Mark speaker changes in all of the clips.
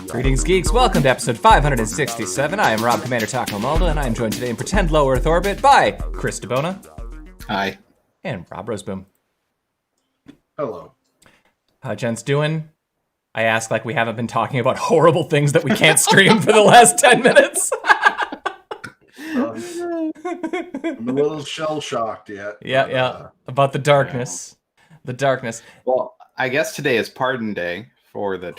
Speaker 1: Greetings, geeks. Welcome to episode 567. I am Rob Commander Taco Malda, and I am joined today in pretend low Earth orbit by Chris DeBona.
Speaker 2: Hi.
Speaker 1: And Rob Roseboom.
Speaker 3: Hello.
Speaker 1: How gents doing? I ask like we haven't been talking about horrible things that we can't stream for the last 10 minutes.
Speaker 3: I'm a little shell-shocked yet.
Speaker 1: Yeah. About the darkness. The darkness.
Speaker 2: Well, I guess today is Pardon Day for the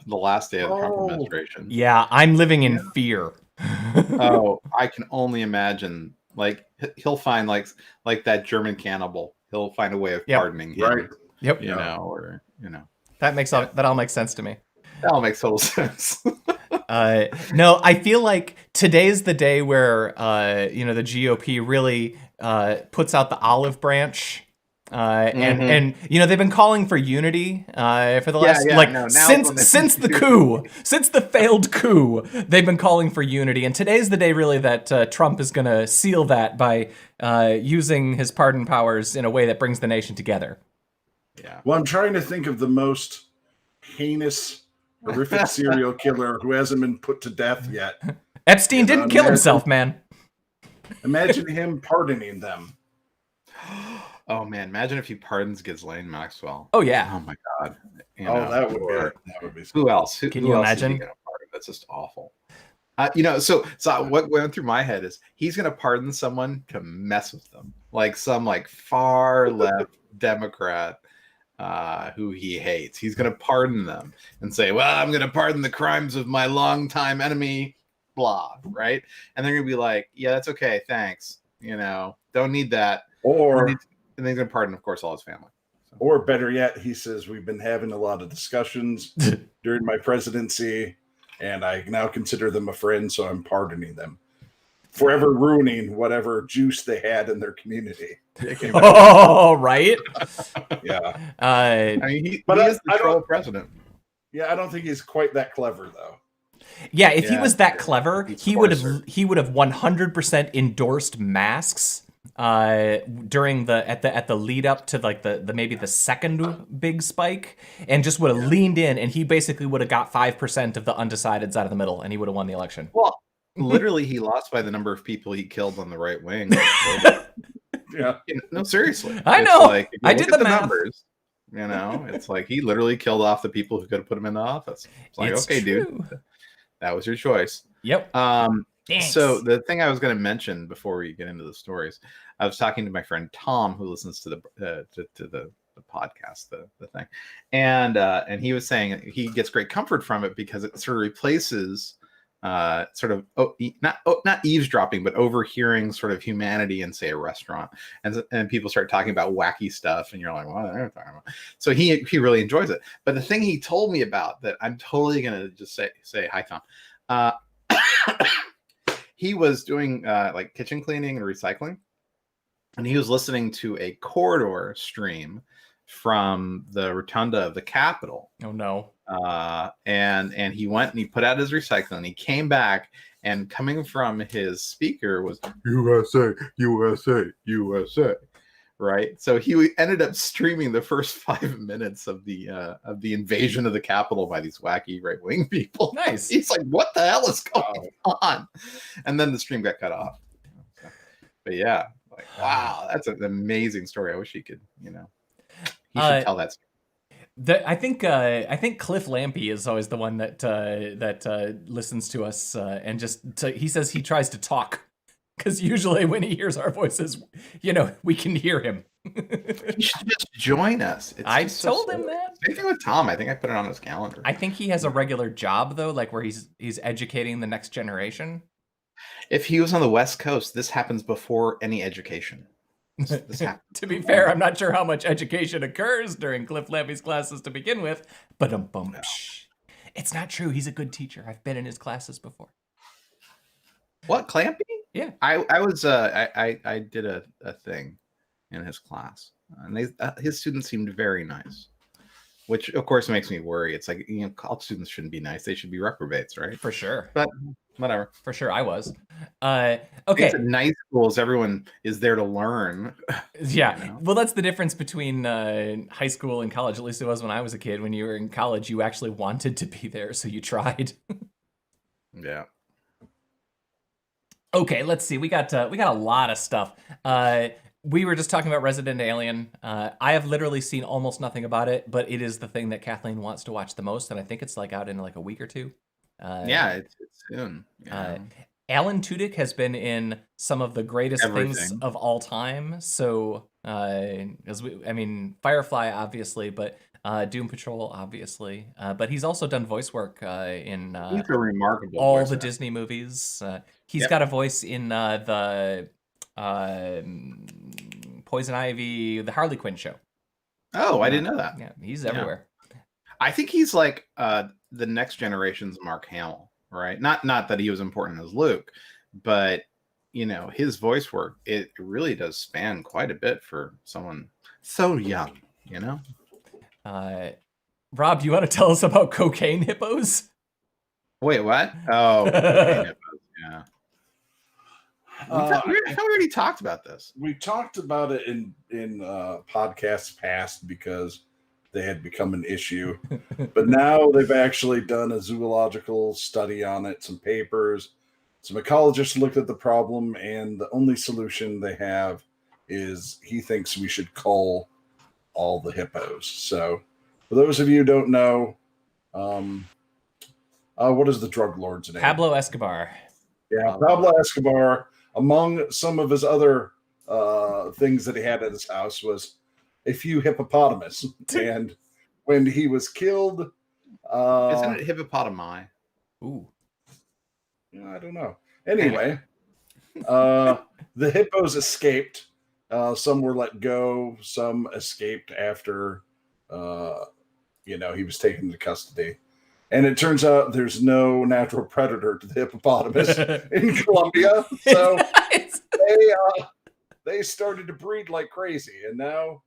Speaker 2: last day of the Trump administration.
Speaker 1: Yeah, I'm living in fear.
Speaker 2: Oh, I can only imagine. Like he'll find like that German cannibal. He'll find a way of pardoning him.
Speaker 3: Right.
Speaker 1: Yep.
Speaker 2: You know.
Speaker 1: That all makes sense to me.
Speaker 2: That all makes total sense.
Speaker 1: No, I feel like today's the day where the GOP really puts out the olive branch. And they've been calling for unity for the last since the coup, since the failed coup, they've been calling for unity. And today's the day really that Trump is going to seal that by using his pardon powers in a way that brings the nation together.
Speaker 2: Yeah.
Speaker 3: Well, I'm trying to think of the most heinous, horrific serial killer who hasn't been put to death yet.
Speaker 1: Epstein didn't kill himself, man. Imagine
Speaker 3: him pardoning them.
Speaker 2: Oh man, imagine if he pardons Ghislaine Maxwell.
Speaker 1: Oh yeah.
Speaker 2: Oh my God.
Speaker 3: That would be.
Speaker 2: Who else?
Speaker 1: Can you imagine?
Speaker 2: That's just awful. So what went through my head is he's gonna pardon someone to mess with them, like some far left Democrat who he hates. He's gonna pardon them and say, "Well, I'm gonna pardon the crimes of my longtime enemy." Blah, right? And they're gonna be like, "Yeah, that's okay, thanks. Don't need that." And then he's going to pardon, of course, all his family. So.
Speaker 3: Or better yet, he says, we've been having a lot of discussions during my presidency, and I now consider them a friend, so I'm pardoning them. Forever ruining whatever juice they had in their community.
Speaker 1: Oh, right?
Speaker 3: Yeah.
Speaker 2: He is the troll president.
Speaker 3: Yeah, I don't think he's quite that clever, though.
Speaker 1: Yeah, if he was that clever, he would have 100% endorsed masks. During at the lead up to the maybe the second big spike, and just would have leaned in, and he basically would have got 5% of the undecideds out of the middle, and he would have won the election.
Speaker 2: Well, literally, he lost by the number of people he killed on the right wing.
Speaker 3: Yeah,
Speaker 2: no, seriously,
Speaker 1: I know.
Speaker 2: I did the numbers. It's like he literally killed off the people who could have put him in the office. It's like, okay, dude, that was your choice.
Speaker 1: Yep. Thanks.
Speaker 2: So the thing I was going to mention before we get into the stories, I was talking to my friend Tom, who listens to the podcast, the thing, and he was saying he gets great comfort from it because it sort of replaces not eavesdropping, but overhearing sort of humanity in, say, a restaurant, and people start talking about wacky stuff, and you're like, what are they talking about? So he really enjoys it. But the thing he told me about that I'm totally going to just say hi, Tom. He was doing kitchen cleaning and recycling, and he was listening to a corridor stream from the rotunda of the Capitol.
Speaker 1: Oh no!
Speaker 2: And he went and he put out his recycling. He came back, and coming from his speaker was USA, USA, USA. Right, so he ended up streaming the first 5 minutes of the invasion of the Capitol by these wacky right wing people.
Speaker 1: Nice.
Speaker 2: He's like, "What the hell is going on?" And then the stream got cut off. But yeah, wow, that's an amazing story. I wish he could, he should tell that story.
Speaker 1: I think Cliff Lampe is always the one that listens to us and he says he tries to talk. Because usually when he hears our voices, we can hear him.
Speaker 2: He should just join us.
Speaker 1: I told him that.
Speaker 2: Same thing with Tom. I think I put it on his calendar.
Speaker 1: I think he has a regular job, though, where he's educating the next generation.
Speaker 2: If he was on the West Coast, this happens before any education. This
Speaker 1: To be fair, I'm not sure how much education occurs during Cliff Lampe's classes to begin with, but it's not true. He's a good teacher. I've been in his classes before.
Speaker 2: What, Clampe?
Speaker 1: Yeah,
Speaker 2: I was I did a thing in his class, and his students seemed very nice. which of course makes me worry. It's like, college students shouldn't be nice; they should be reprobates, right?
Speaker 1: For sure.
Speaker 2: But whatever.
Speaker 1: For sure, I was.
Speaker 2: It's
Speaker 1: Okay.
Speaker 2: at nice schools, everyone is there to learn.
Speaker 1: Yeah. Well, that's the difference between high school and college. At least it was when I was a kid. When you were in college, you actually wanted to be there, so you tried.
Speaker 2: Yeah.
Speaker 1: Okay, let's see. We got a lot of stuff. We were just talking about Resident Alien. I have literally seen almost nothing about it, but it is the thing that Kathleen wants to watch the most, and I think it's like out in like a week or two.
Speaker 2: Yeah, it's soon. Yeah.
Speaker 1: Alan Tudyk has been in some of the greatest things
Speaker 2: Everything.
Speaker 1: of all time. So, Firefly, obviously, but Doom Patrol, obviously. But he's also done voice work in
Speaker 2: He's a remarkable
Speaker 1: all
Speaker 2: voice
Speaker 1: the
Speaker 2: actor.
Speaker 1: Disney movies. He's got a voice in the Poison Ivy, the Harley Quinn show.
Speaker 2: Oh, I didn't know that.
Speaker 1: Yeah, he's everywhere.
Speaker 2: I think he's like the next generation's Mark Hamill, right? Not that he was important as Luke, but his voice work, it really does span quite a bit for someone so young,
Speaker 1: Rob, do you want to tell us about cocaine hippos?
Speaker 2: Wait, what? Oh, cocaine hippos, yeah. I thought we already talked about this.
Speaker 3: We talked about it in podcasts past because they had become an issue. But now they've actually done a zoological study on it, some papers. Some ecologists looked at the problem, and the only solution they have is he thinks we should cull all the hippos. So for those of you who don't know, what is the drug lord's name?
Speaker 1: Pablo Escobar.
Speaker 3: Yeah, Pablo Escobar, among some of his other things that he had at his house, was a few hippopotamus. And when he was killed...
Speaker 2: Isn't it hippopotami?
Speaker 1: Ooh.
Speaker 3: I don't know. Anyway, the hippos escaped. Some were let go. Some escaped after, he was taken into custody. And it turns out there's no natural predator to the hippopotamus in Colombia. So they started to breed like crazy. And now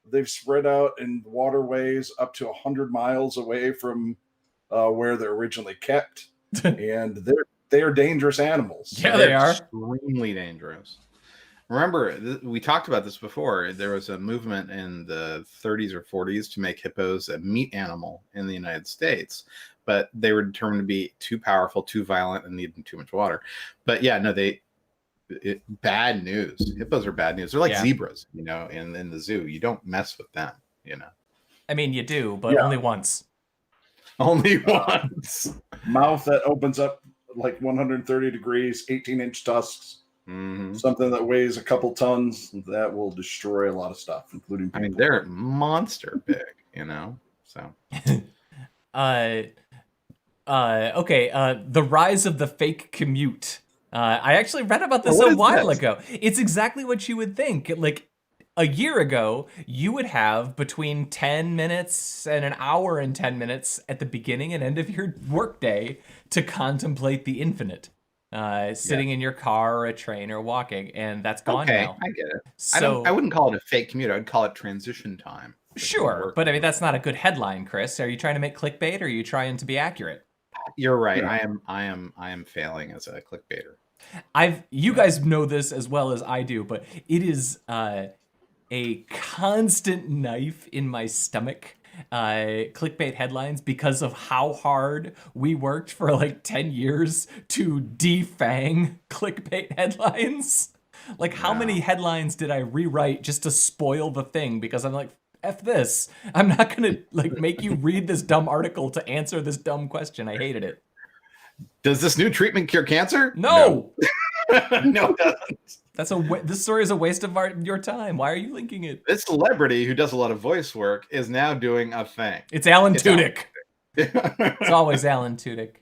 Speaker 3: they've spread out in waterways up to 100 miles away from where they're originally kept. And they are dangerous animals.
Speaker 1: Yeah, they are.
Speaker 2: Extremely dangerous. Remember, we talked about this before. There was a movement in the 30s or 40s to make hippos a meat animal in the United States, but they were determined to be too powerful, too violent, and needed too much water. But yeah, no, bad news. Hippos are bad news. They're like zebras, in the zoo. You don't mess with them,
Speaker 1: I mean, you do, but only once.
Speaker 2: Only once.
Speaker 3: Mouth that opens up like 130 degrees, 18-inch tusks.
Speaker 2: Mm-hmm.
Speaker 3: Something that weighs a couple tons that will destroy a lot of stuff, including people.
Speaker 2: I mean, they're monster big, so.
Speaker 1: Okay. The rise of the fake commute. I actually read about this a while ago. It's exactly what you would think. Like a year ago, you would have between 10 minutes and an hour and 10 minutes at the beginning and end of your workday to contemplate the infinite. Sitting in your car or a train or walking, and that's gone now.
Speaker 2: I get it.
Speaker 1: So
Speaker 2: I wouldn't call it a fake commute. I'd call it transition time.
Speaker 1: Sure, but I mean that's not a good headline, Chris. Are you trying to make clickbait, or are you trying to be accurate?
Speaker 2: You're right. Yeah. I am failing as a clickbaiter.
Speaker 1: You guys know this as well as I do, but it is a constant knife in my stomach. Clickbait headlines, because of how hard we worked for like 10 years to defang clickbait headlines. Like how many headlines did I rewrite just to spoil the thing? Because I'm like, F this. I'm not gonna like make you read this dumb article to answer this dumb question. I hated it.
Speaker 2: Does this new treatment cure cancer?
Speaker 1: No.
Speaker 2: No, it doesn't.
Speaker 1: This story is a waste of your time. Why are you linking it?
Speaker 2: This celebrity who does a lot of voice work is now doing a thing.
Speaker 1: It's Alan Tudyk. It's always Alan Tudyk.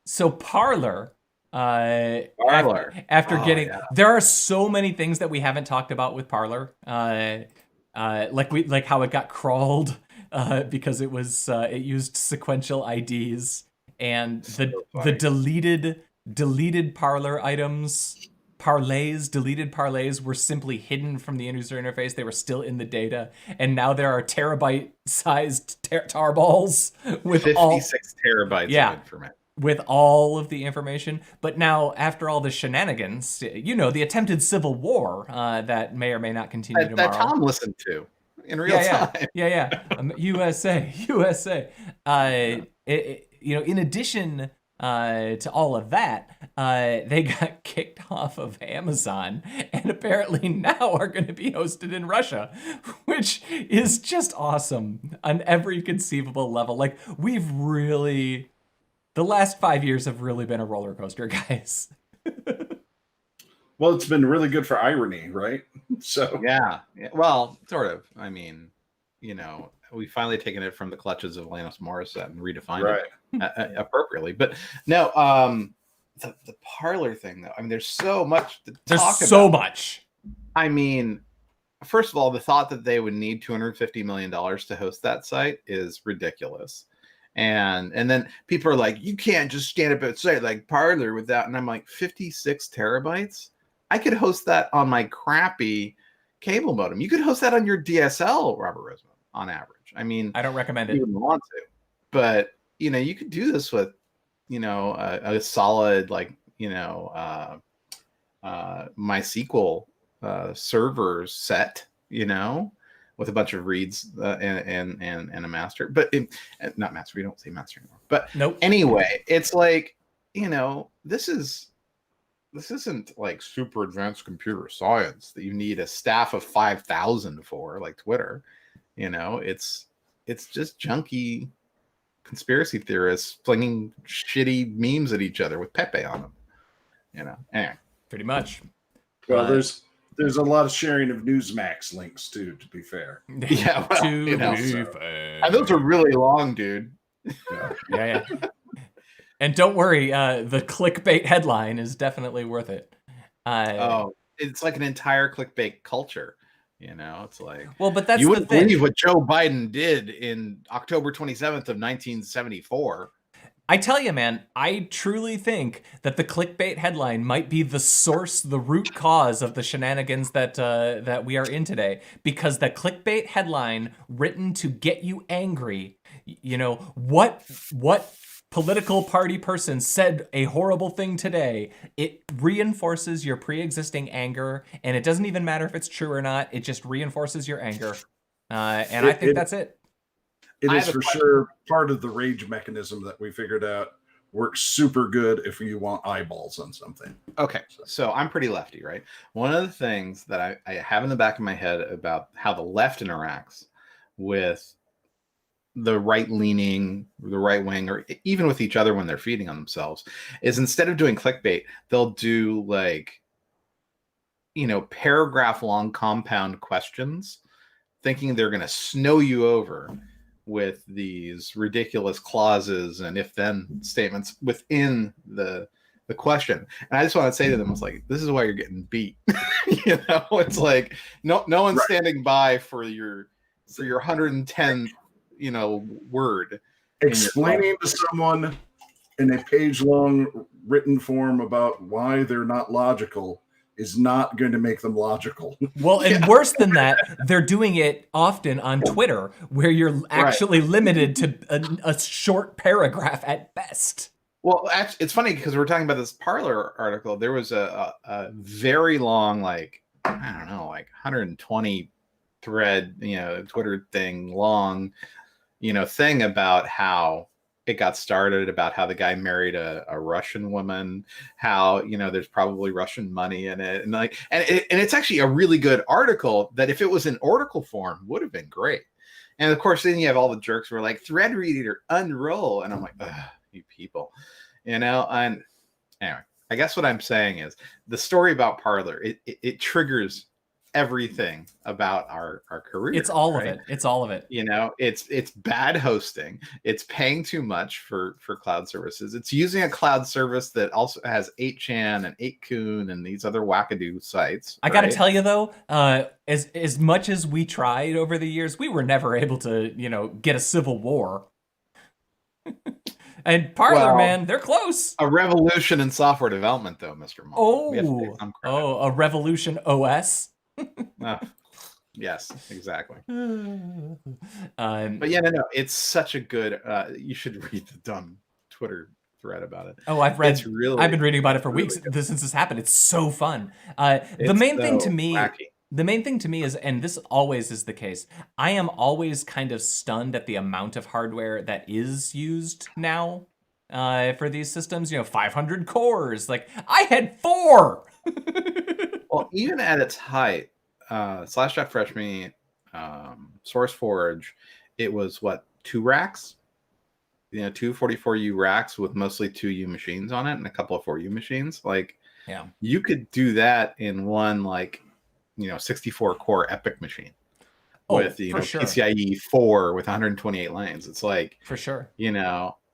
Speaker 1: So Parler. After getting, there are so many things that we haven't talked about with Parler. Like how it got crawled because it was it used sequential IDs and the deleted Parler items. parlays, deleted parlays, were simply hidden from the user interface. They were still in the data, and now there are terabyte-sized tarballs with
Speaker 2: 56 terabytes of information.
Speaker 1: With all of the information. But now, after all the shenanigans, the attempted civil war that may or may not continue tomorrow.
Speaker 2: That Tom listened to in real time.
Speaker 1: USA. In addition to all of that, they got kicked off of Amazon and apparently now are going to be hosted in Russia, which is just awesome on every conceivable level. Like, the last 5 years have really been a roller coaster, guys.
Speaker 3: Well, it's been really good for irony, right? So
Speaker 2: yeah. Well, sort of. I mean, we finally taken it from the clutches of Alanis Morissette and redefined it appropriately. But no, the Parler thing, though. I mean, there's so much to talk about.
Speaker 1: There's so much.
Speaker 2: I mean, first of all, the thought that they would need $250 million to host that site is ridiculous. And then people are like, you can't just stand up and say like Parler without. And I'm like, 56 terabytes? I could host that on my crappy cable modem. You could host that on your DSL, Robert Risman, on average. I mean,
Speaker 1: I don't recommend it.
Speaker 2: You wouldn't want to, but you could do this with, a solid MySQL server set, with a bunch of reads and a master, but not master. We don't say master anymore. But
Speaker 1: nope.
Speaker 2: Anyway, it's like, this isn't like super advanced computer science that you need a staff of 5,000 for, like Twitter. It's just junky conspiracy theorists flinging shitty memes at each other with Pepe on them. Anyway.
Speaker 1: Pretty much.
Speaker 3: Well, there's a lot of sharing of Newsmax links too, to be fair.
Speaker 2: Yeah, well, fair. And those are really long, dude.
Speaker 1: Yeah. And don't worry, the clickbait headline is definitely worth it.
Speaker 2: It's like an entire clickbait culture. It's like,
Speaker 1: well, but that's
Speaker 2: you
Speaker 1: the
Speaker 2: wouldn't
Speaker 1: thing.
Speaker 2: believe what Joe Biden did in October 27th of 1974.
Speaker 1: I tell you, man, I truly think that the clickbait headline might be the source, the root cause of the shenanigans that we are in today. Because the clickbait headline written to get you angry, what political party person said a horrible thing today, it reinforces your pre-existing anger, and it doesn't even matter if it's true or not. It just reinforces your anger. I think that's it.
Speaker 3: It is for sure part of the rage mechanism that we figured out works super good if you want eyeballs on something.
Speaker 2: Okay, so I'm pretty lefty, right? One of the things that I have in the back of my head about how the left interacts with the right-leaning, the right wing, or even with each other when they're feeding on themselves, is instead of doing clickbait, they'll do paragraph-long compound questions, thinking they're going to snow you over with these ridiculous clauses and if-then statements within the question. And I just want to say to them, it's like, this is why you're getting beat. It's like no one's standing by for your 110th word.
Speaker 3: Explaining to someone in a page-long written form about why they're not logical is not going to make them logical.
Speaker 1: Well, and worse than that, they're doing it often on Twitter, where you're actually limited to a short paragraph at best.
Speaker 2: Well, actually, it's funny because we're talking about this Parler article. There was a very long, 120 thread, Twitter thing long, thing about how it got started, about how the guy married a Russian woman, how, there's probably Russian money in it. And it's actually a really good article that if it was in article form would have been great. And of course, then you have all the jerks who are like, thread reader, unroll. And I'm like, ugh, you people, and anyway, I guess what I'm saying is the story about Parler, it triggers everything about our career.
Speaker 1: It's all of it. It's all of it.
Speaker 2: It's bad hosting. It's paying too much for cloud services. It's using a cloud service that also has 8chan and 8kun and these other wackadoo sites.
Speaker 1: I got to tell you though, as much as we tried over the years, we were never able to, get a civil war. And Parler,
Speaker 2: Well,
Speaker 1: man, they're close.
Speaker 2: A revolution in software development, though, Mr. Mullen. We have to take some credit.
Speaker 1: A Revolution OS.
Speaker 2: Yes, exactly.
Speaker 1: But
Speaker 2: no, it's such a good. You should read the dumb Twitter thread about it.
Speaker 1: I've been reading about it for weeks since this happened. It's so fun. The main thing to me is, and this always is the case, I am always kind of stunned at the amount of hardware that is used now for these systems. 500 cores. Like, I had 4.
Speaker 2: Well, even at its height, /.FreshMe, SourceForge, it was what, 2 racks? 2 44U racks with mostly 2U machines on it and a couple of 4U machines. Like,
Speaker 1: yeah,
Speaker 2: you could do that in one 64 core Epic machine with
Speaker 1: for sure.
Speaker 2: PCIe 4 with 128 lanes. It's like,
Speaker 1: for sure.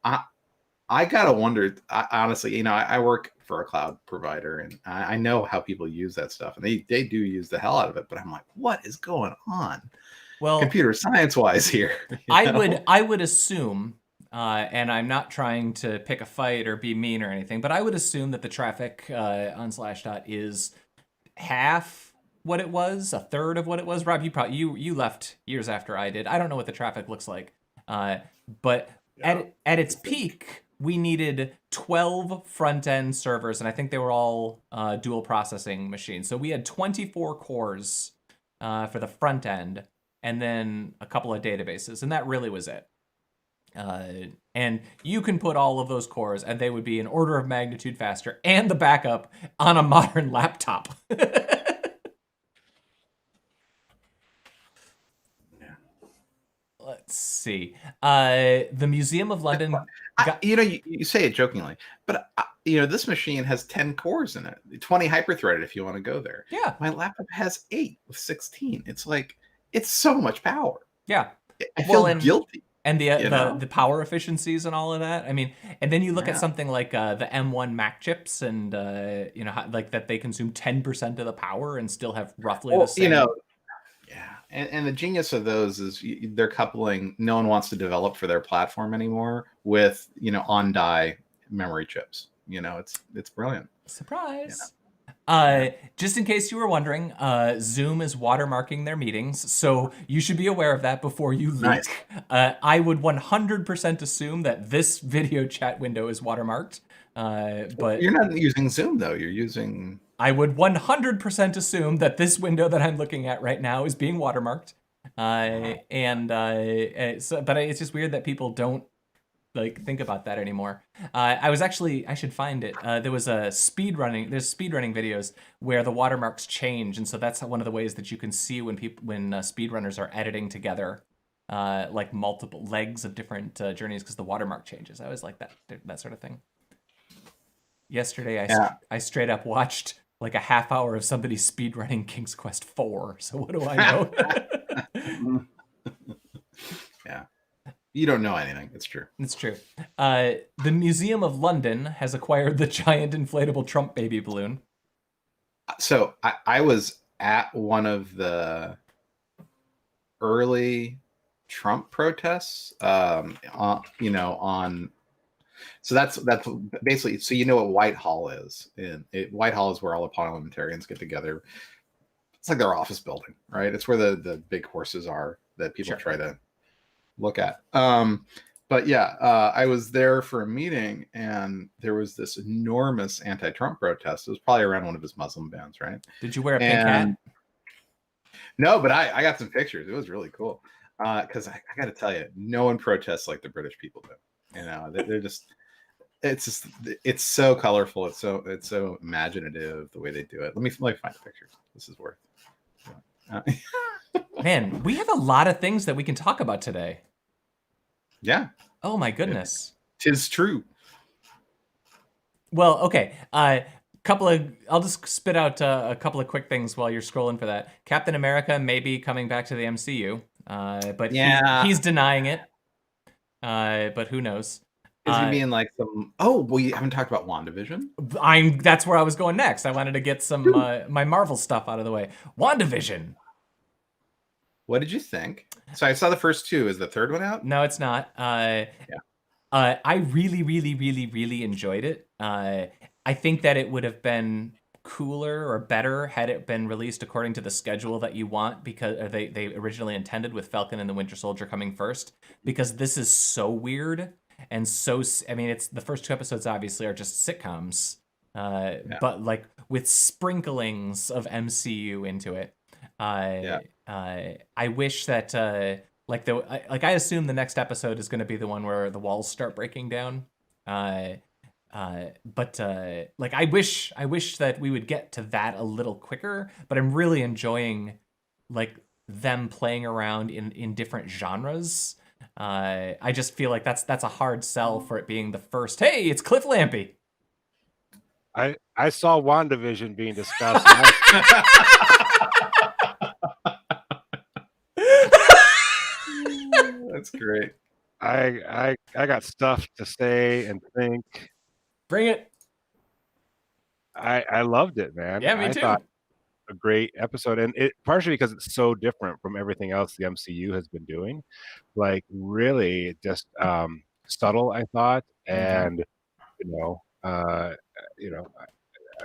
Speaker 2: I gotta wonder. Honestly, I work for a cloud provider, and I know how people use that stuff, and they do use the hell out of it. But I'm like, what is going on?
Speaker 1: Well,
Speaker 2: computer science wise here.
Speaker 1: I would assume, and I'm not trying to pick a fight or be mean or anything, but I would assume that the traffic on Slashdot is half what it was, a third of what it was. Rob, you left years after I did. I don't know what the traffic looks like, but at its peak, we needed 12 front-end servers, and I think they were all dual processing machines. So we had 24 cores for the front end, and then a couple of databases, and that really was it. And you can put all of those cores, and they would be an order of magnitude faster, and the backup on a modern laptop. Let's see. The Museum of London.
Speaker 2: You say it jokingly, but this machine has 10 cores in it, 20 hyper-threaded if you want to go there.
Speaker 1: Yeah.
Speaker 2: My laptop has 8 with 16. It's like, it's so much power.
Speaker 1: Yeah.
Speaker 2: I feel guilty.
Speaker 1: And the power efficiencies and all of that. I mean, and then you look at something like the M1 Mac chips, and like that they consume 10% of the power and still have roughly the same.
Speaker 2: And the genius of those is they're coupling. No one wants to develop for their platform anymore with on die memory chips. It's brilliant.
Speaker 1: Surprise. Just in case you were wondering, Zoom is watermarking their meetings, so you should be aware of that before you leak.
Speaker 2: Nice.
Speaker 1: I would 100% assume that this video chat window is watermarked. But
Speaker 2: you're not using Zoom though. You're using.
Speaker 1: I would 100% assume that this window that I'm looking at right now is being watermarked. But it's just weird that people don't think about that anymore. I should find it. There was there's speedrunning videos where the watermarks change, and so that's one of the ways that you can see when speedrunners are editing together multiple legs of different journeys, because the watermark changes. I always like that sort of thing. Yesterday, I straight up watched a half hour of somebody speedrunning King's Quest 4. So what do I know?
Speaker 2: Yeah. You don't know anything. It's true.
Speaker 1: It's true. The Museum of London has acquired the giant inflatable Trump baby balloon.
Speaker 2: So I was at one of the early Trump protests, so that's basically, so what Whitehall is. Whitehall is where all the parliamentarians get together. It's like their office building, right? It's where the big horses are that people try to look at. But yeah, I was there for a meeting, and there was this enormous anti-Trump protest. It was probably around one of his Muslim bans, right?
Speaker 1: Did you wear a pink hat?
Speaker 2: No, but I got some pictures. It was really cool. Because I got to tell you, no one protests like the British people do. They're just, it's so colorful. It's so imaginative the way they do it. Let me find the pictures. This is worth.
Speaker 1: Man, we have a lot of things that we can talk about today.
Speaker 2: Yeah.
Speaker 1: Oh my goodness.
Speaker 2: 'Tis true.
Speaker 1: Well, okay. I'll just spit out a couple of quick things while you're scrolling for that. Captain America may be coming back to the MCU, but he's denying it. But who knows?
Speaker 2: Is he being like some? Oh, we haven't talked about WandaVision.
Speaker 1: That's where I was going next. I wanted to get some my Marvel stuff out of the way. WandaVision.
Speaker 2: What did you think? So I saw the first 2. Is the third one out?
Speaker 1: No, it's not. I really, really, really, really enjoyed it. I think that it would have been cooler or better had it been released according to the schedule that you want, because they originally intended, with Falcon and the Winter Soldier coming first, because this is so weird and so, I mean, it's the first 2 episodes obviously are just sitcoms, but like with sprinklings of MCU into it. I wish that I assume the next episode is going to be the one where the walls start breaking down. But I wish that we would get to that a little quicker. But I'm really enjoying like them playing around in different genres. I just feel like that's a hard sell for it being the first. Hey, it's Cliff Lampe.
Speaker 4: I saw WandaVision being discussed.
Speaker 2: That's great.
Speaker 4: I got stuff to say and think.
Speaker 1: Bring it.
Speaker 4: I loved it, man.
Speaker 1: Yeah, me too.
Speaker 4: Thought a great episode, and it partially because it's so different from everything else the MCU has been doing. Like really just subtle, I thought, and I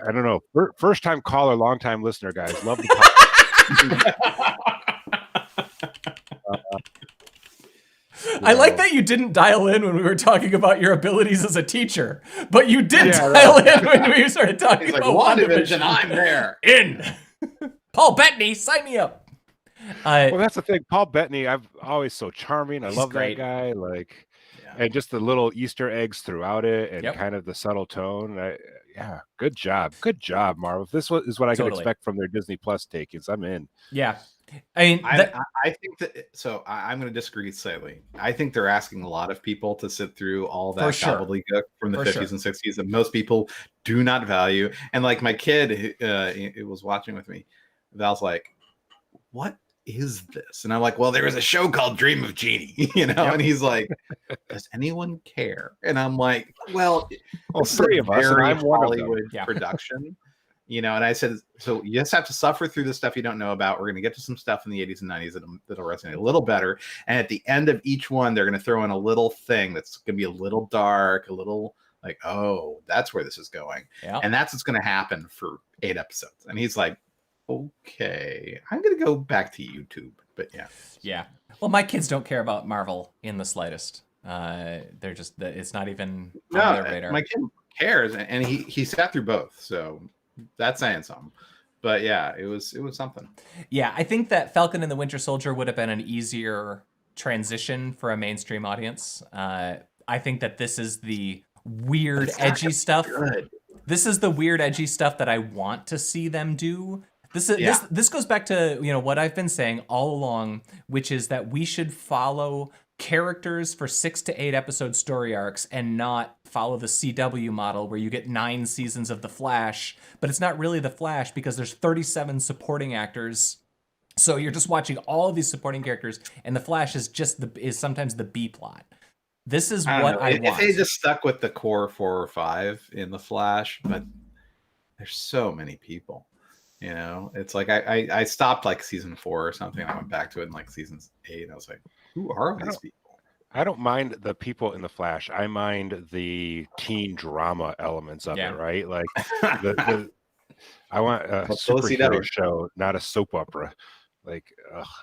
Speaker 4: don't know. First time caller, long time listener, guys. Love the
Speaker 1: I like that you didn't dial in when we were talking about your abilities as a teacher, but you did dial in when we started talking about WandaVision.
Speaker 2: I'm there.
Speaker 1: In. Paul Bettany, sign me up.
Speaker 4: Well, that's the thing. Paul Bettany, I've always so charming. I love that guy. Like, and just the little Easter eggs throughout it, and kind of the subtle tone. Good job, Marv. If this is what I can expect from their Disney Plus takings, I'm in.
Speaker 1: Yeah. I mean,
Speaker 2: I think that. So I'm going to disagree slightly. I think they're asking a lot of people to sit through all that gobbledygook from the 50s and 60s that most people do not value. And like my kid, who was watching with me, Val's like, "What is this?" And I'm like, "Well, there was a show called Dream of Jeannie," And he's like, "Does anyone care?" And I'm like, "Well,
Speaker 4: three of us, and I'm one
Speaker 2: Hollywood production." And I said, so you just have to suffer through the stuff you don't know about. We're going to get to some stuff in the 80s and 90s that'll resonate a little better. And at the end of each one, they're going to throw in a little thing that's going to be a little dark, a little like, oh, that's where this is going. Yeah. And that's what's going to happen for 8 episodes. And he's like, okay, I'm going to go back to YouTube. But yeah.
Speaker 1: Well, my kids don't care about Marvel in the slightest. They're just, it's not even on their radar.
Speaker 2: My kid cares. And he sat through both. So that's saying something. But yeah, it was something.
Speaker 1: Yeah, I think that Falcon and the Winter Soldier would have been an easier transition for a mainstream audience. I think that this is the weird, edgy stuff. Good. This is the weird, edgy stuff that I want to see them do. This goes back to what I've been saying all along, which is that we should follow characters for 6 to 8 episode story arcs and not follow the CW model where you get 9 seasons of The Flash, but it's not really The Flash because there's 37 supporting actors. So you're just watching all of these supporting characters, and The Flash is sometimes the B plot. This is what I want.
Speaker 2: If they just stuck with the core 4 or 5 in The Flash, but there's so many people. It's like I stopped like season 4 or something. I went back to it in like season 8. I was like, who are these people?
Speaker 4: I don't mind the people in The Flash. I mind the teen drama elements of it, right? Like I want a superhero show, not a soap opera. Like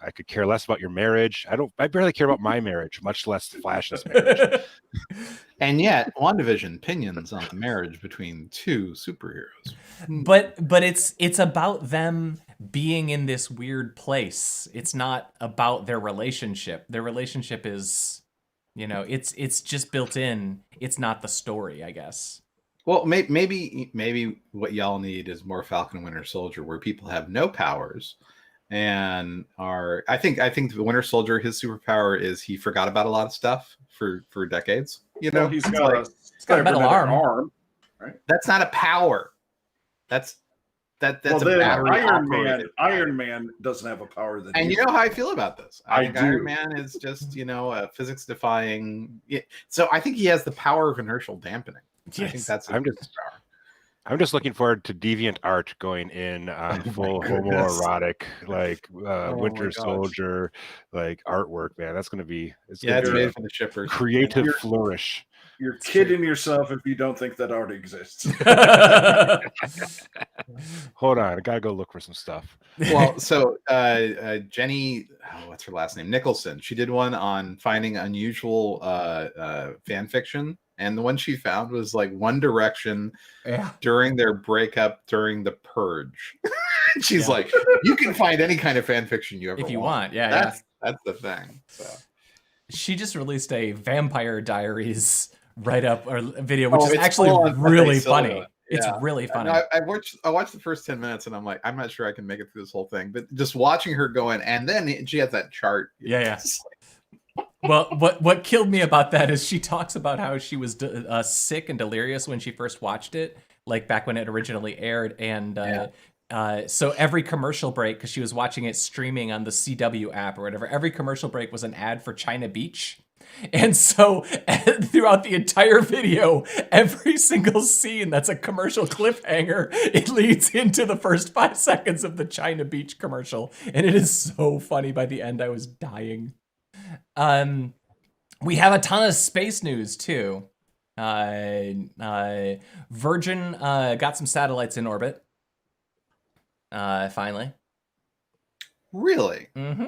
Speaker 4: I could care less about your marriage. I barely care about my marriage, much less Flash's marriage.
Speaker 2: And yet, WandaVision opinions on the marriage between 2 superheroes.
Speaker 1: But it's about them being in this weird place. It's not about their relationship. Their relationship is, it's just built in. It's not the story, I guess.
Speaker 2: Well, maybe what y'all need is more Falcon and Winter Soldier, where people have no powers. And I think the Winter Soldier, his superpower is he forgot about a lot of stuff for decades.
Speaker 3: He's got a metal arm, right?
Speaker 2: That's not a power. That's a battery.
Speaker 3: Iron Man doesn't have a power that.
Speaker 2: And you know how I feel about this. I think Iron Man is just a physics defying. So I think he has the power of inertial dampening.
Speaker 1: Yes.
Speaker 2: I think that's.
Speaker 4: I'm just looking forward to deviant art going in on full homoerotic, like Winter Soldier, like artwork, man. That's going to be
Speaker 2: it's made for the shippers.
Speaker 4: Creative flourish.
Speaker 3: You're kidding yourself if you don't think that already exists.
Speaker 4: Hold on, I gotta go look for some stuff.
Speaker 2: Well, so Jenny, what's her last name? Nicholson. She did one on finding unusual fan fiction, and the one she found was like One Direction during their breakup during the Purge. She's like, you can find any kind of fan fiction you ever
Speaker 1: if you
Speaker 2: want.
Speaker 1: Yeah,
Speaker 2: that's the thing. So
Speaker 1: she just released a Vampire Diaries write-up or video, which is
Speaker 2: it's
Speaker 1: actually
Speaker 2: full-on
Speaker 1: really
Speaker 2: Sunday
Speaker 1: funny.
Speaker 2: Silva.
Speaker 1: It's
Speaker 2: Yeah.
Speaker 1: really funny.
Speaker 2: I watched the first 10 minutes and I'm like, I'm not sure I can make it through this whole thing. But just watching her go in, and then she has that chart.
Speaker 1: Yeah. Well, what killed me about that is she talks about how she was sick and delirious when she first watched it, like back when it originally aired, and so every commercial break, because she was watching it streaming on the CW app or whatever, every commercial break was an ad for China Beach. And so throughout the entire video, every single scene that's a commercial cliffhanger, it leads into the first 5 seconds of the China Beach commercial. And it is so funny. By the end, I was dying. We have a ton of space news, too. Virgin got some satellites in orbit. Finally.
Speaker 2: Really?
Speaker 1: Mm-hmm.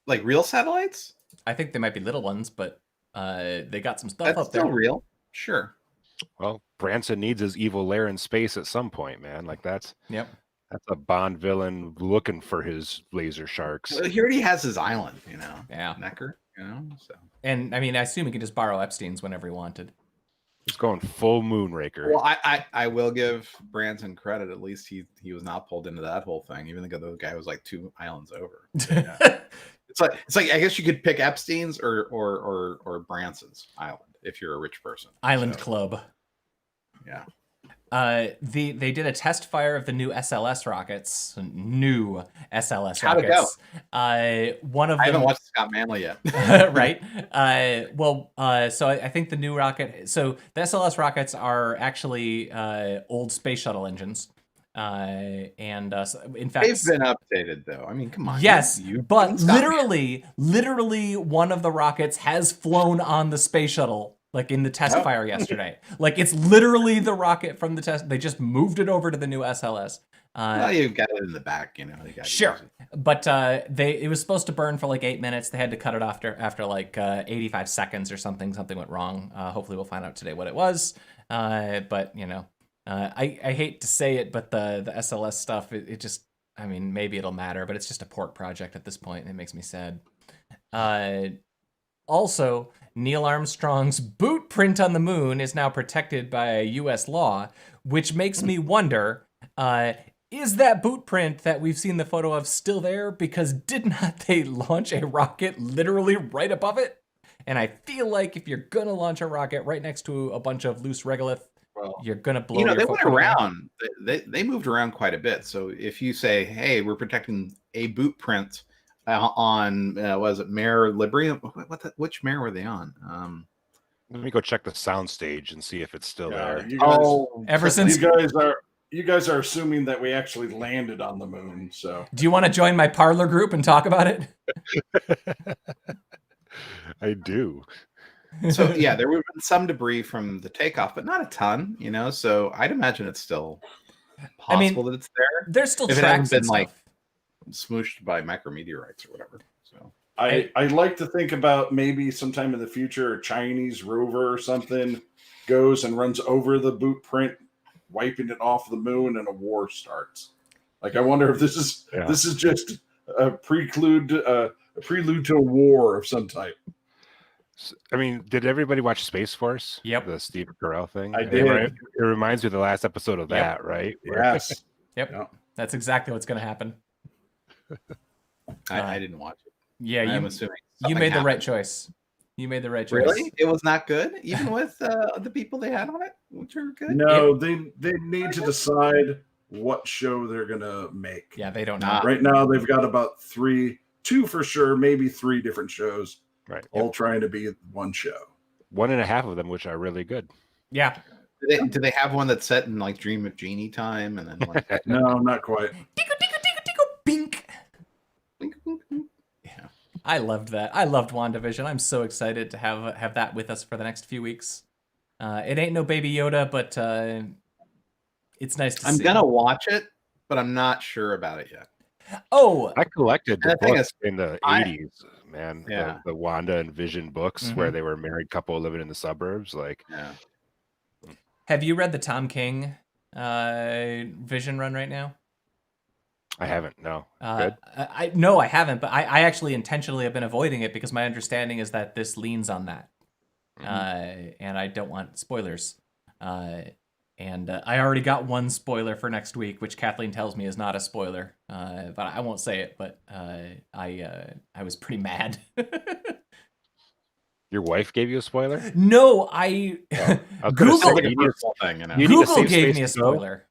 Speaker 2: Like real satellites?
Speaker 1: I think they might be little ones, but they got some stuff
Speaker 2: That's
Speaker 1: up there.
Speaker 2: still real. Sure.
Speaker 4: Well, Branson needs his evil lair in space at some point, man. Like that's a Bond villain looking for his laser sharks.
Speaker 2: Well, he already has his island,
Speaker 1: Yeah.
Speaker 2: Necker, so.
Speaker 1: And I mean, I assume he could just borrow Epstein's whenever he wanted.
Speaker 4: He's going full Moonraker.
Speaker 2: Well, I will give Branson credit. At least he was not pulled into that whole thing, even though the guy was like 2 islands over. Yeah. It's like I guess you could pick Epstein's or Branson's island if you're a rich person.
Speaker 1: Island Club.
Speaker 2: Yeah.
Speaker 1: They did a test fire of the new SLS rockets. New SLS
Speaker 2: How'd
Speaker 1: rockets.
Speaker 2: It go?
Speaker 1: One of them.
Speaker 2: I haven't watched Scott Manley yet.
Speaker 1: Right. So I think the new rocket. So the SLS rockets are actually old space shuttle engines. In fact,
Speaker 2: They've been updated though. I mean, come on.
Speaker 1: Yes, but literally one of the rockets has flown on the space shuttle, like in the test fire yesterday. Like it's literally the rocket from the test. They just moved it over to the new SLS.
Speaker 2: Well, you got it in the back,
Speaker 1: Sure, but it was supposed to burn for like 8 minutes. They had to cut it after like 85 seconds or something. Something went wrong. Hopefully, we'll find out today what it was. But I hate to say it, but the SLS stuff, it just, I mean, maybe it'll matter, but it's just a port project at this point, and it makes me sad. Also, Neil Armstrong's boot print on the moon is now protected by U.S. law, which makes me wonder, is that boot print that we've seen the photo of still there? Because did not they launch a rocket literally right above it? And I feel like if you're going to launch a rocket right next to a bunch of loose regolith, you're gonna blow.
Speaker 2: They went around. They moved around quite a bit. So if you say, "Hey, we're protecting a boot print on was it Mare Librium? Which mare were they on?"
Speaker 4: Let me go check the sound stage and see if it's still there.
Speaker 1: Ever since
Speaker 3: you guys are assuming that we actually landed on the moon. So
Speaker 1: do you want to join my Parler group and talk about it?
Speaker 4: I do.
Speaker 2: So yeah, there would have been some debris from the takeoff, but not a ton, So I'd imagine it's still possible that it's there.
Speaker 1: There's still
Speaker 2: if
Speaker 1: tracks
Speaker 2: it hasn't been
Speaker 1: and
Speaker 2: like
Speaker 1: stuff.
Speaker 2: smooshed by micrometeorites or whatever. So
Speaker 3: I like to think about maybe sometime in the future a Chinese rover or something goes and runs over the boot print, wiping it off the moon, and a war starts. Like I wonder if this is just a prelude to a war of some type.
Speaker 4: I mean, did everybody watch Space Force?
Speaker 1: Yep.
Speaker 4: The Steve Carell thing?
Speaker 3: I did.
Speaker 4: It reminds me of the last episode of that, right?
Speaker 3: Yes.
Speaker 1: Yep. That's exactly what's going to happen.
Speaker 2: I didn't watch it.
Speaker 1: Yeah,
Speaker 2: I'm assuming
Speaker 1: you made the right choice. You made the right choice.
Speaker 2: Really? It was not good, even with the people they had on it, which are good.
Speaker 3: No, they need to decide what show they're gonna make.
Speaker 1: Yeah, they don't know.
Speaker 3: Right now, they've got about two for sure, maybe 3 different shows.
Speaker 4: Right.
Speaker 3: All trying to be one show.
Speaker 4: 1.5 of them, which are really good.
Speaker 1: Yeah.
Speaker 2: Do they have one that's set in like Dream of Genie time and then like
Speaker 3: No, not quite.
Speaker 1: Tickle, tickle, tickle, tickle, bink.
Speaker 2: Bink, bink, bink. Yeah.
Speaker 1: I loved that. I loved WandaVision. I'm so excited to have that with us for the next few weeks. It ain't no Baby Yoda, but it's nice to
Speaker 2: I'm
Speaker 1: see.
Speaker 2: gonna watch it, but I'm not sure about it yet.
Speaker 1: Oh,
Speaker 4: I collected the
Speaker 2: And the thing
Speaker 4: books
Speaker 2: is,
Speaker 4: in the
Speaker 2: I-
Speaker 4: 80s, man.
Speaker 2: Yeah.
Speaker 4: The Wanda and Vision books
Speaker 1: Mhm.
Speaker 4: where they were a married couple living in the suburbs. Like,
Speaker 2: Yeah.
Speaker 1: have you read the Tom King Vision run right now?
Speaker 4: I haven't. No. Good.
Speaker 1: No, I haven't, but I actually intentionally have been avoiding it because my understanding is that this leans on that. And I don't want spoilers. And I already got one spoiler for next week, which Kathleen tells me is not a spoiler. But I won't say it. But I was pretty mad.
Speaker 4: Your wife gave you a spoiler?
Speaker 1: No,
Speaker 4: I was gonna
Speaker 1: Google
Speaker 4: say,
Speaker 2: Like a
Speaker 4: you need a-
Speaker 2: personal thing, you know.
Speaker 4: you need a
Speaker 1: Google
Speaker 4: safe
Speaker 1: gave
Speaker 4: space
Speaker 1: me a
Speaker 4: to go?
Speaker 1: spoiler.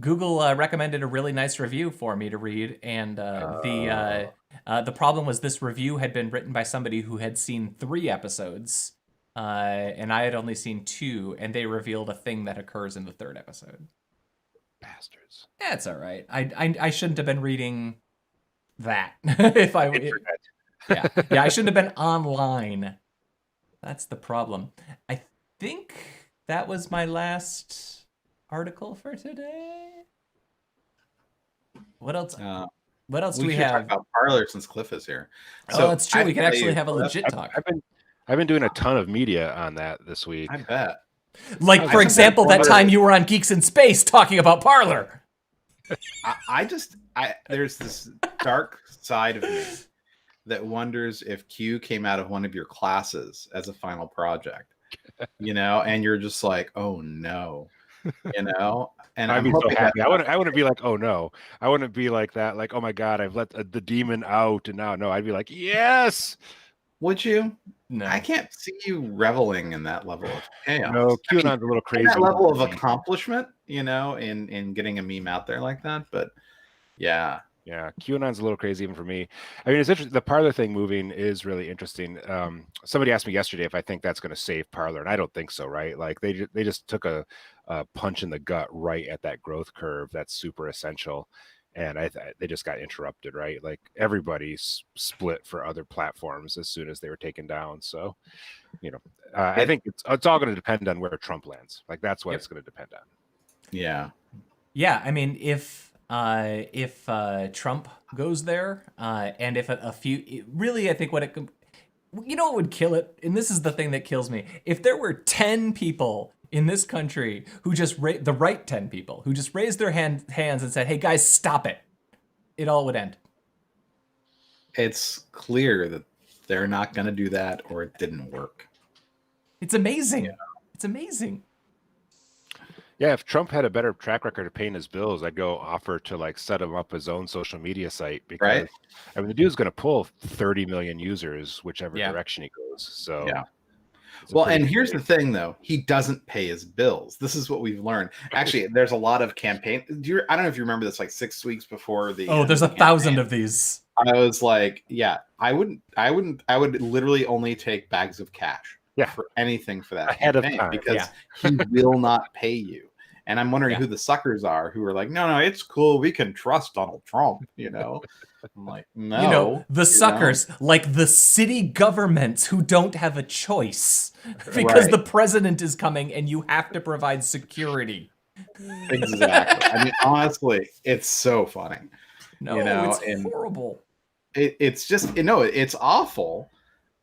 Speaker 1: Google recommended a really nice review for me to read, and the problem was this review had been written by somebody who had seen 3 episodes, and I had only seen 2, and they revealed a thing that occurs in the 3rd episode.
Speaker 4: Bastards.
Speaker 1: That's all right. I shouldn't have been reading that if I
Speaker 4: Internet.
Speaker 1: yeah, I shouldn't have been online. That's the problem. I think that was my last article for today. What else? What else do we
Speaker 2: should talk
Speaker 1: have?
Speaker 2: about Parler since Cliff is here.
Speaker 1: Oh, that's true.
Speaker 2: I
Speaker 1: We can
Speaker 2: tell
Speaker 1: actually
Speaker 2: you,
Speaker 1: have a
Speaker 2: Cliff,
Speaker 1: legit talk.
Speaker 4: I've been doing a ton of media on that this week.
Speaker 2: I bet.
Speaker 1: Like, for
Speaker 2: sometimes
Speaker 1: example, that
Speaker 2: wonder-
Speaker 1: time you were on Geeks in Space talking about Parler.
Speaker 2: There's this dark side of me that wonders if Q came out of one of your classes as a final project, and you're just like, oh no, and
Speaker 4: I'd be so happy. I wouldn't be like, oh no. I wouldn't be like that. Like, oh my God, I've let the demon out, and now no. I'd be like, yes.
Speaker 2: Would you?
Speaker 1: No.
Speaker 2: I can't see you reveling in that level of chaos.
Speaker 4: No, QAnon's a little crazy.
Speaker 2: That level of accomplishment, in getting a meme out there like that. But yeah.
Speaker 4: Yeah, QAnon's a little crazy even for me. I mean, it's interesting. The Parler thing moving is really interesting. Somebody asked me yesterday if I think that's going to save Parler, and I don't think so. Right? Like they just took a punch in the gut right at that growth curve that's super essential, and they just got interrupted. Right? Like everybody's split for other platforms as soon as they were taken down. So, I think it's all going to depend on where Trump lands. Like that's what it's going to depend on.
Speaker 2: Yeah.
Speaker 1: Yeah, I mean, if Trump goes there, and if a few, really, I think what what would kill it, and this is the thing that kills me, if there were 10 people in this country who just the right 10 people who just raised their hands and said, "Hey guys, stop it," it all would end.
Speaker 2: It's clear that they're not going to do that, or it didn't work.
Speaker 1: It's amazing. Yeah. It's amazing.
Speaker 4: Yeah, if Trump had a better track record of paying his bills, I'd go offer to set him up his own social media site because
Speaker 2: right?
Speaker 4: I mean the dude's going to pull 30 million users whichever direction he goes. So
Speaker 2: yeah. Well, and here's the thing though, he doesn't pay his bills. This is what we've learned. Actually, there's a lot of campaign. I don't know if you remember this, like 6 weeks before the.
Speaker 1: Oh, there's 1,000 of these.
Speaker 2: I was like, yeah, I would literally only take bags of cash.
Speaker 4: Yeah.
Speaker 2: For anything for that
Speaker 4: ahead
Speaker 2: campaign,
Speaker 4: of time
Speaker 2: because he will not pay you. And I'm wondering who the suckers are who are like, no, it's cool. We can trust Donald Trump, I'm like, no.
Speaker 1: The suckers, like the city governments who don't have a choice because the president is coming and you have to provide security.
Speaker 2: Exactly. I mean, honestly, it's so funny.
Speaker 1: No, it's horrible.
Speaker 2: It's just, it's awful.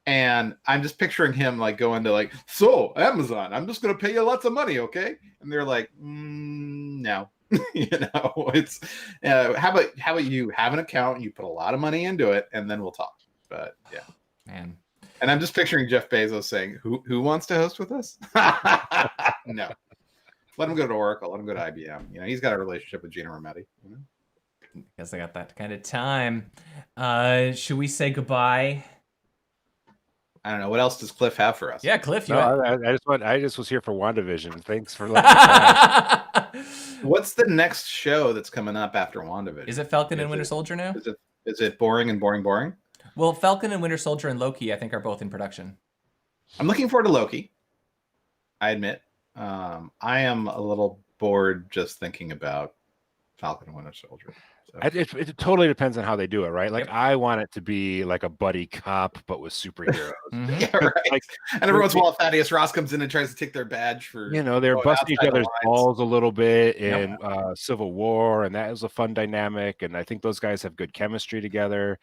Speaker 2: And I'm just picturing him going to so Amazon, I'm just going to pay you lots of money. Okay. And they're like, no, it's how about you have an account, you put a lot of money into it, and then we'll talk. But yeah,
Speaker 1: man.
Speaker 2: And I'm just picturing Jeff Bezos saying, who wants to host with us? No, let him go to Oracle. Let him go to IBM. He's got a relationship with Gina Rometty.
Speaker 1: Guess I got that kind of time. Should we say goodbye?
Speaker 2: I don't know. What else does Cliff have for us?
Speaker 1: Yeah, Cliff.
Speaker 4: I just was here for WandaVision. Thanks for letting me know.
Speaker 2: What's the next show that's coming up after WandaVision?
Speaker 1: Is it Falcon and Winter Soldier now?
Speaker 2: Is it boring and boring?
Speaker 1: Well, Falcon and Winter Soldier and Loki, I think, are both in production. I'm
Speaker 2: looking forward to Loki. I admit. I am a little bored just thinking about Falcon and Winter Soldier. So.
Speaker 4: It totally depends on how they do it, right? Like
Speaker 1: Yep.
Speaker 4: I want it to be like a buddy cop, but with superheroes.
Speaker 2: Yeah, right.
Speaker 4: Like,
Speaker 2: and every once in a while, Thaddeus Ross comes in and tries to take their badge for
Speaker 4: they're busting each
Speaker 2: outside the
Speaker 4: other's
Speaker 2: lines.
Speaker 4: balls a little bit in Civil War, and that was a fun dynamic. And I think those guys have good chemistry together.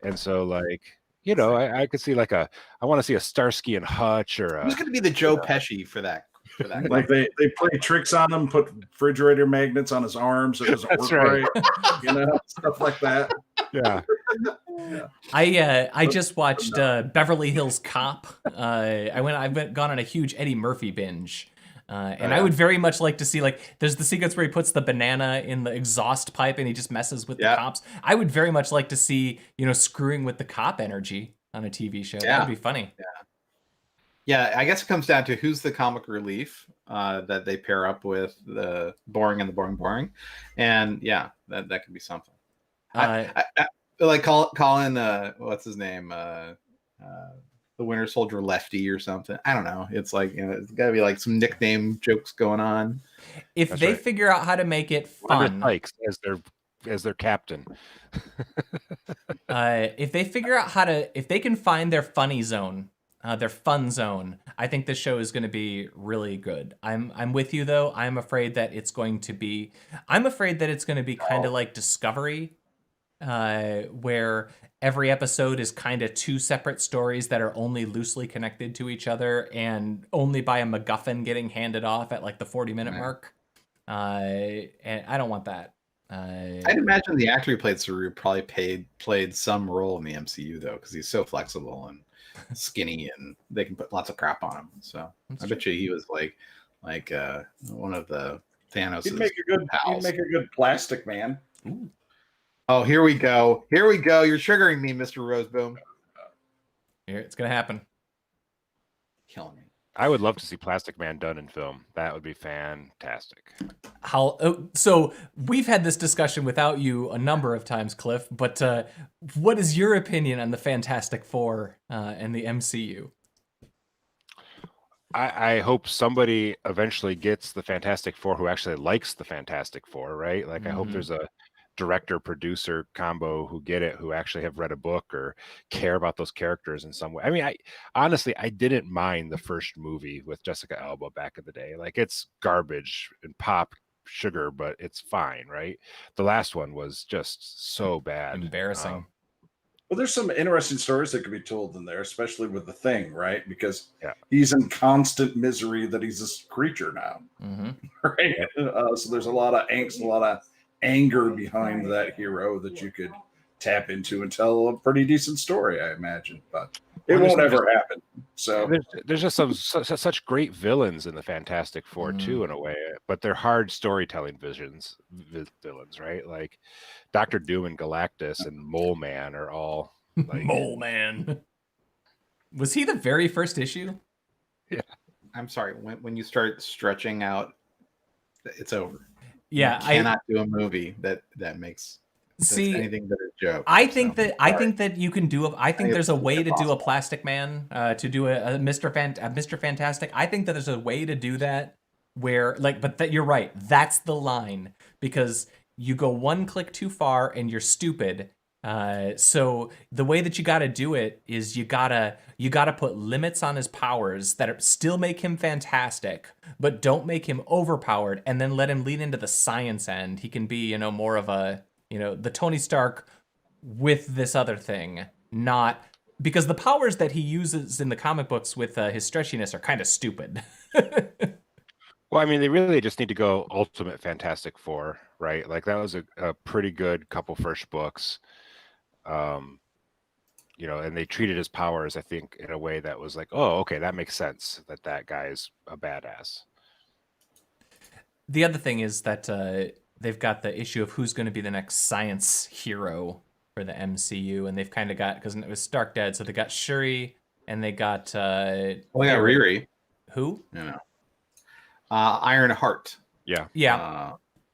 Speaker 4: And so, like, I could see like I want to see a Starsky and Hutch or
Speaker 2: who's going to be the Joe Pesci for that?
Speaker 3: Like they play tricks on him, put refrigerator magnets on his arms so it doesn't work right. Stuff like that.
Speaker 4: Yeah.
Speaker 1: I just watched Beverly Hills Cop. I've gone on a huge Eddie Murphy binge. I would very much like to see, like, there's the sequence where he puts the banana in the exhaust pipe and he just messes with the cops. I would very much like to see, screwing with the cop energy on a TV show. That would be funny.
Speaker 2: Yeah, I guess it comes down to who's the comic relief that they pair up with the boring and the boring. And that could be something. I like Colin, what's his name? The Winter Soldier Lefty or something. I don't know. It's like, it's got to be like some nickname jokes going on.
Speaker 1: If they figure out how to make it fun,
Speaker 4: Pikes as their captain.
Speaker 1: if they figure out if they can find their funny zone, their fun zone, I think this show is going to be really good. I'm with you though. I'm afraid that it's going to be kind of like Discovery, where every episode is kind of two separate stories that are only loosely connected to each other and only by a MacGuffin getting handed off at like the 40-minute mark. And I don't want that.
Speaker 2: I'd imagine the actor who played Saru probably played some role in the MCU though, because he's so flexible and skinny, and they can put lots of crap on him. So I bet you he was like one of the Thanos.
Speaker 3: He'd make a good Plastic Man.
Speaker 1: Ooh.
Speaker 2: Oh, here we go. You're triggering me, Mr. Roseboom.
Speaker 1: Here, it's gonna happen.
Speaker 2: Killing me.
Speaker 4: I would love to see Plastic Man done in film. That would be fantastic.
Speaker 1: So we've had this discussion without you a number of times, Cliff, but what is your opinion on the Fantastic Four and the MCU?
Speaker 4: I hope somebody eventually gets the Fantastic Four who actually likes the Fantastic Four, right? Like, I hope there's a director-producer combo who get it, who actually have read a book or care about those characters in some way. I mean, I didn't mind the first movie with Jessica Alba back in the day. Like, it's garbage and pop sugar, but it's fine, right? The last one was just so bad.
Speaker 1: Embarrassing.
Speaker 3: Well, there's some interesting stories that could be told in there, especially with the Thing, right? Because he's in constant misery that he's this creature now, right? So there's a lot of angst, a lot of anger behind that hero that you could tap into and tell a pretty decent story, I imagine, but it won't ever happen. So
Speaker 4: there's just such great villains in the Fantastic Four too, in a way, but they're hard storytelling villains, right? Like Dr. Doom and Galactus and Mole Man are all like
Speaker 1: Mole Man. Was he the very first issue?
Speaker 4: Yeah.
Speaker 2: I'm sorry. When you start stretching out, it's over.
Speaker 1: Yeah,
Speaker 2: you cannot do a movie that makes anything but a joke.
Speaker 1: I think that you can do I think there's a way to do a Plastic Man, to do a Mr. Fantastic. I think that there's a way to do that where, like, but that you're right. That's the line, because you go one click too far and you're stupid. So the way that you got to do it is you gotta put limits on his powers that still make him fantastic, but don't make him overpowered, and then let him lean into the science end. He can be, more of a, the Tony Stark with this other thing, not because the powers that he uses in the comic books with his stretchiness are kind of stupid.
Speaker 4: Well, I mean, they really just need to go Ultimate Fantastic Four, right? Like, that was a pretty good couple first books. And they treated his powers, I think, in a way that was like, oh, okay, that makes sense that guy is a badass.
Speaker 1: The other thing is that they've got the issue of who's going to be the next science hero for the MCU, and they've kind of got, because it was Stark dead, so they got Shuri, and they got
Speaker 2: Riri.
Speaker 1: Who?
Speaker 2: Iron Heart.
Speaker 1: Yeah.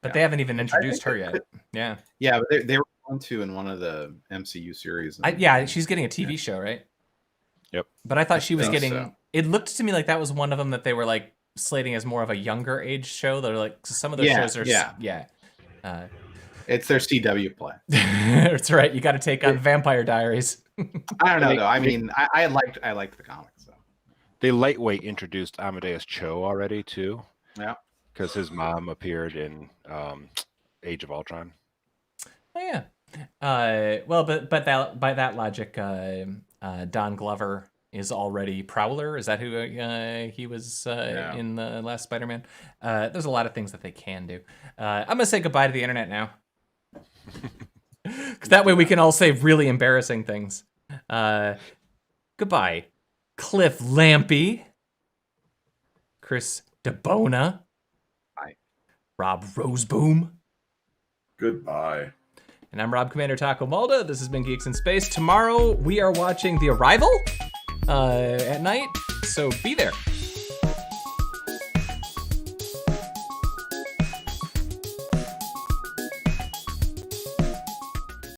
Speaker 1: But they haven't even introduced her yet. Yeah.
Speaker 2: Yeah, but they were going to in one of the MCU series.
Speaker 1: She's getting a TV show, right?
Speaker 4: Yep.
Speaker 1: But I thought she was getting.
Speaker 2: So.
Speaker 1: It looked to me like that was one of them that they were like slating as more of a younger age show. They're like some of those shows are.
Speaker 2: It's their CW play.
Speaker 1: That's right. You got to take on Vampire Diaries.
Speaker 2: I don't know though. I mean, I liked the comics. So.
Speaker 4: They lightweight introduced Amadeus Cho already too.
Speaker 2: Yeah.
Speaker 4: Because his mom appeared in Age of Ultron.
Speaker 1: Oh yeah. Well, but by that logic, Don Glover is already Prowler. Is that who he was in the last Spider-Man? There's a lot of things that they can do. I'm gonna say goodbye to the internet now, because that way we can all say really embarrassing things. Goodbye, Cliff Lampe, Chris DeBona,
Speaker 2: bye,
Speaker 1: Rob Roseboom.
Speaker 3: Goodbye.
Speaker 1: And I'm Rob Commander Taco Malda. This has been Geeks in Space. Tomorrow we are watching The Arrival at night, so be there.